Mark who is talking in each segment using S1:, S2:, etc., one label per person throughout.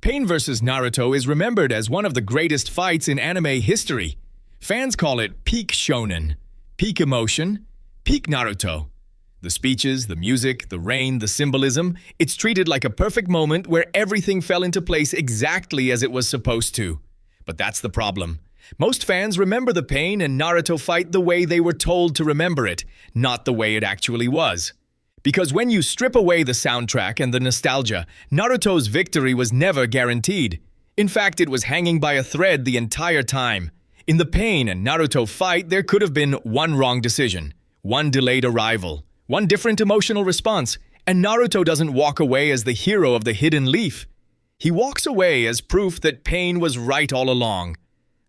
S1: Pain vs. Naruto is remembered as one of the greatest fights in anime history. Fans call it peak shonen, peak emotion, peak Naruto. The speeches, the music, the rain, the symbolism, it's treated like a perfect moment where everything fell into place exactly as it was supposed to. But that's the problem. Most fans remember the Pain and Naruto fight the way they were told to remember it, not the way it actually was. Because when you strip away the soundtrack and the nostalgia, Naruto's victory was never guaranteed. In fact, it was hanging by a thread the entire time. In the Pain and Naruto fight, there could have been one wrong decision, one delayed arrival, one different emotional response, and Naruto doesn't walk away as the hero of the hidden leaf. He walks away as proof that Pain was right all along.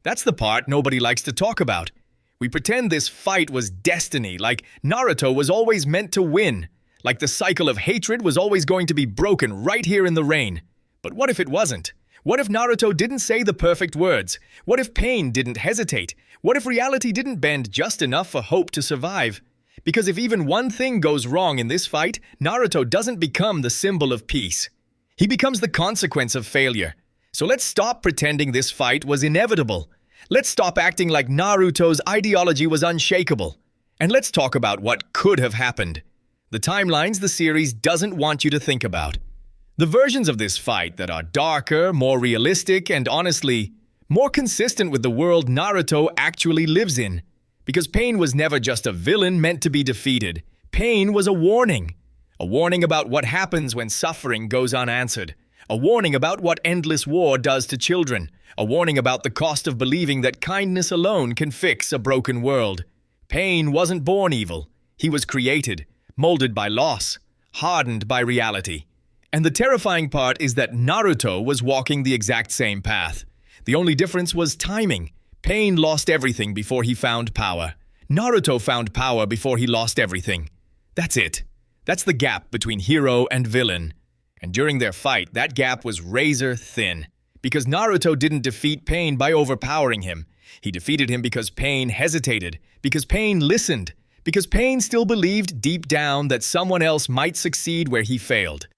S1: That's the part nobody likes to talk about. We pretend this fight was destiny, like Naruto was always meant to win, like the cycle of hatred was always going to be broken right here in the rain. But what if it wasn't? What if Naruto didn't say the perfect words? What if Pain didn't hesitate? What if reality didn't bend just enough for hope to survive? Because if even one thing goes wrong in this fight, Naruto doesn't become the symbol of peace. He becomes the consequence of failure. So let's stop pretending this fight was inevitable. Let's stop acting like Naruto's ideology was unshakable. And let's talk about what could have happened. The timelines the series doesn't want you to think about. The versions of this fight that are darker, more realistic, and honestly, more consistent with the world Naruto actually lives in. Because Pain was never just a villain meant to be defeated. Pain was a warning. A warning about what happens when suffering goes unanswered. A warning about what endless war does to children. A warning about the cost of believing that kindness alone can fix a broken world. Pain wasn't born evil. He was created, molded by loss, hardened by reality. And the terrifying part is that Naruto was walking the exact same path. The only difference was timing. Pain lost everything before he found power. Naruto found power before he lost everything. That's it. That's the gap between hero and villain. And during their fight, that gap was razor thin. Because Naruto didn't defeat Pain by overpowering him. He defeated him because Pain hesitated, because Pain listened, because Pain still believed deep down that someone else might succeed where he failed.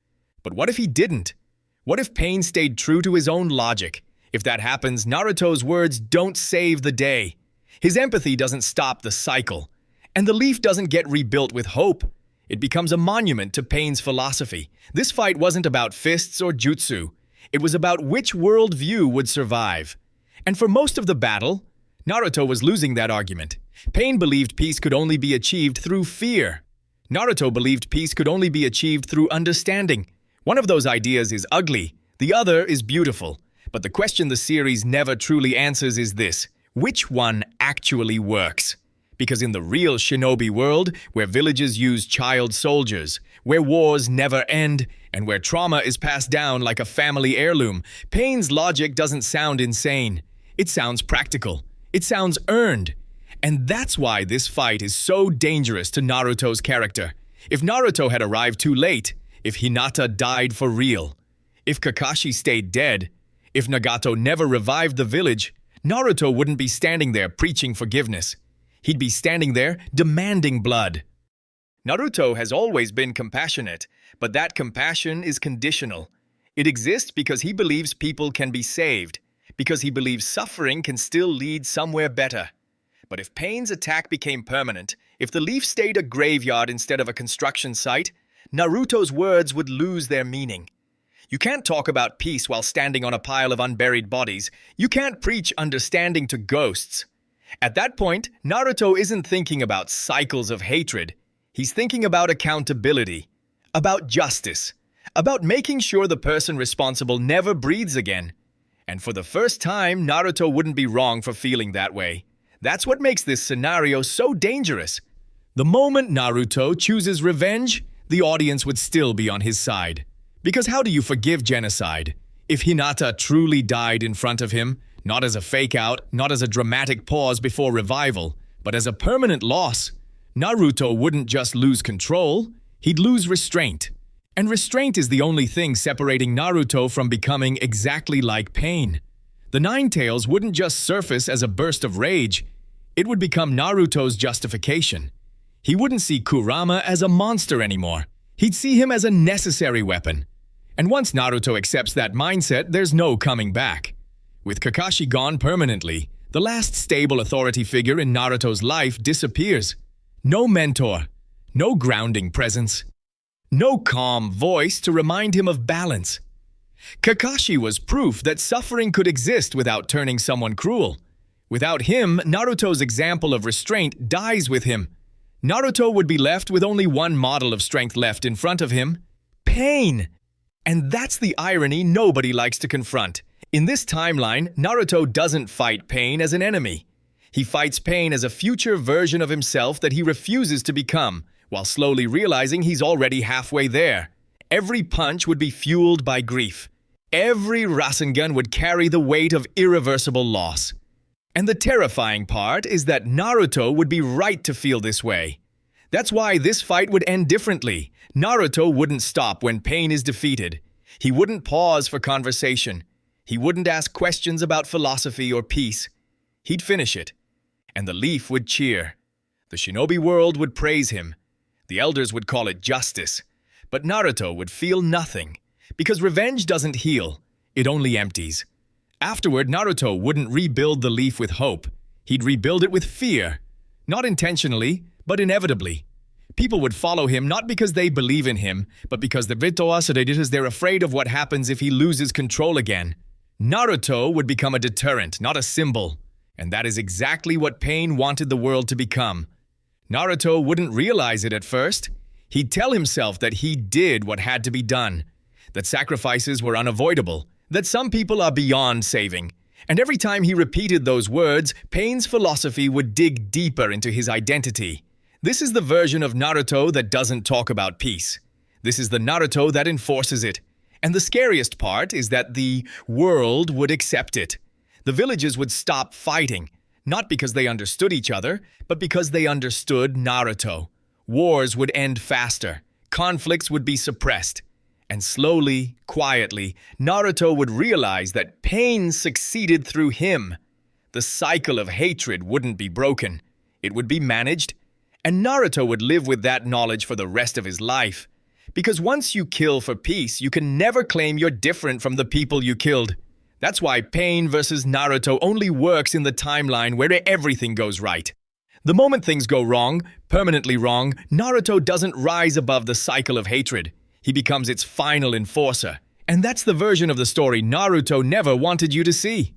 S1: But what if he didn't? What if Pain stayed true to his own logic? If that happens, Naruto's words don't save the day. His empathy doesn't stop the cycle. And the leaf doesn't get rebuilt with hope. It becomes a monument to Pain's philosophy. This fight wasn't about fists or jutsu. It was about which worldview would survive. And for most of the battle, Naruto was losing that argument. Pain believed peace could only be achieved through fear. Naruto believed peace could only be achieved through understanding. One of those ideas is ugly, the other is beautiful. But the question the series never truly answers is this: which one actually works? Because in the real shinobi world, where villages use child soldiers, where wars never end, and where trauma is passed down like a family heirloom, Pain's logic doesn't sound insane. It sounds practical. It sounds earned. And that's why this fight is so dangerous to Naruto's character. If Naruto had arrived too late, if Hinata died for real, if Kakashi stayed dead, if Nagato never revived the village, Naruto wouldn't be standing there preaching forgiveness. He'd be standing there demanding blood. Naruto has always been compassionate, but that compassion is conditional. It exists because he believes people can be saved, because he believes suffering can still lead somewhere better. But if Pain's attack became permanent, if the leaf stayed a graveyard instead of a construction site, Naruto's words would lose their meaning. You can't talk about peace while standing on a pile of unburied bodies. You can't preach understanding to ghosts. At that point, Naruto isn't thinking about cycles of hatred. He's thinking about accountability, about justice, about making sure the person responsible never breathes again. And for the first time, Naruto wouldn't be wrong for feeling that way. That's what makes this scenario so dangerous. The moment Naruto chooses revenge, the audience would still be on his side. Because how do you forgive genocide? If Hinata truly died in front of him, not as a fake-out, not as a dramatic pause before revival, but as a permanent loss, Naruto wouldn't just lose control, he'd lose restraint. And restraint is the only thing separating Naruto from becoming exactly like Pain. The Nine Tails wouldn't just surface as a burst of rage, it would become Naruto's justification. He wouldn't see Kurama as a monster anymore. He'd see him as a necessary weapon. And once Naruto accepts that mindset, there's no coming back. With Kakashi gone permanently, the last stable authority figure in Naruto's life disappears. No mentor, no grounding presence, no calm voice to remind him of balance. Kakashi was proof that suffering could exist without turning someone cruel. Without him, Naruto's example of restraint dies with him. Naruto would be left with only one model of strength left in front of him: pain. And that's the irony nobody likes to confront. In this timeline, Naruto doesn't fight pain as an enemy. He fights pain as a future version of himself that he refuses to become, while slowly realizing he's already halfway there. Every punch would be fueled by grief. Every Rasengan would carry the weight of irreversible loss. And the terrifying part is that Naruto would be right to feel this way. That's why this fight would end differently. Naruto wouldn't stop when pain is defeated. He wouldn't pause for conversation. He wouldn't ask questions about philosophy or peace. He'd finish it. And the Leaf would cheer. The shinobi world would praise him. The elders would call it justice. But Naruto would feel nothing. Because revenge doesn't heal. It only empties. Afterward, Naruto wouldn't rebuild the Leaf with hope. He'd rebuild it with fear. Not intentionally, but inevitably. People would follow him not because they believe in him, but because they're afraid of what happens if he loses control again. Naruto would become a deterrent, not a symbol. And that is exactly what Pain wanted the world to become. Naruto wouldn't realize it at first. He'd tell himself that he did what had to be done, that sacrifices were unavoidable, that some people are beyond saving. And every time he repeated those words, Pain's philosophy would dig deeper into his identity. This is the version of Naruto that doesn't talk about peace. This is the Naruto that enforces it. And the scariest part is that the world would accept it. The villages would stop fighting, not because they understood each other, but because they understood Naruto. Wars would end faster. Conflicts would be suppressed. And slowly, quietly, Naruto would realize that pain succeeded through him. The cycle of hatred wouldn't be broken. It would be managed. And Naruto would live with that knowledge for the rest of his life. Because once you kill for peace, you can never claim you're different from the people you killed. That's why Pain versus Naruto only works in the timeline where everything goes right. The moment things go wrong, permanently wrong, Naruto doesn't rise above the cycle of hatred. He becomes its final enforcer. And that's the version of the story Naruto never wanted you to see.